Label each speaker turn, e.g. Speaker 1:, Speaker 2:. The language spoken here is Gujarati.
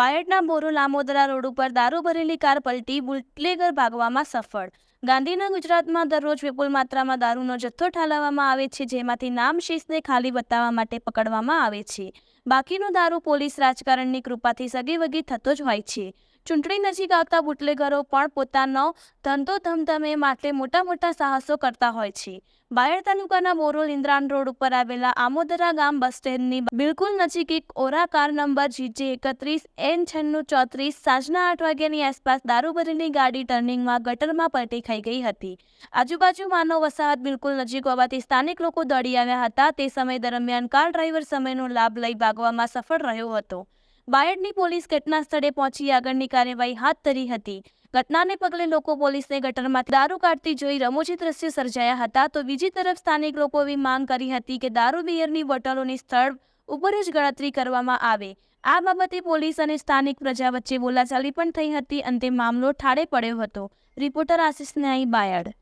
Speaker 1: બાયડના બોરુ લામોદરા રોડ ઉપર દારૂ ભરેલી કાર પલટી, બુટલેગર ભાગવામાં સફળ. ગાંધીના ગુજરાતમાં દરરોજ વિપુલ માત્રામાં દારૂનો જથ્થો ઠાલવવામાં આવે છે, જેમાંથી નામશેષને ખાલી બતાવવા માટે પકડવામાં આવે છે. બાકીનો દારૂ પોલીસ રાજકારણની કૃપાથી સગીવગી થતો જ હોય છે. ચૂંટણી નજીક આવતા બુટલેગરો પણ પોતાનો ધંધો ધમધમે માટે મોટા મોટા સાહસો કરતા હોય છે. બાયડ તાલુકાના બોરોલ ઇન્દ્રાણ રોડ ઉપર આવેલા આમોદરા ગામ બસ સ્ટેન્ડની બિલકુલ નજીક એક ઓરા કાર નંબર GJ31N9634 સાંજના 8 વાગ્યાની આસપાસ દારૂ ભરેલી ગાડી ટર્નિંગમાં ગટરમાં પલટી ખાઈ ગઈ હતી. આજુબાજુ માનવ વસાહત બિલકુલ નજીક હોવાથી સ્થાનિક લોકો દોડી આવ્યા હતા. તે સમય દરમિયાન કાર ડ્રાઈવર સમયનો લાભ લઈ ભાગવામાં સફળ રહ્યો હતો. બાયડની પોલીસ ઘટના સ્થળે પહોંચી આગળની કાર્યવાહી હાથ ધરી હતી. ઘટનાને પગલે લોકો પોલીસને ગટરમાંથી દારૂ કાઢતી જોઈ રમૂજી દ્રશ્યો સર્જાયા હતા. તો બીજી તરફ સ્થાનિક લોકો એવી માંગ કરી હતી કે દારૂ બિયરની બોટલોની સ્થળ ઉપર જ ગણતરી કરવામાં આવે. આ બાબતે પોલીસ અને સ્થાનિક પ્રજા વચ્ચે બોલાચાલી પણ થઈ હતી. અંતે મામલો ઠાળે પડ્યો હતો. રિપોર્ટર આશિષ ન્યાયી, બાયડ.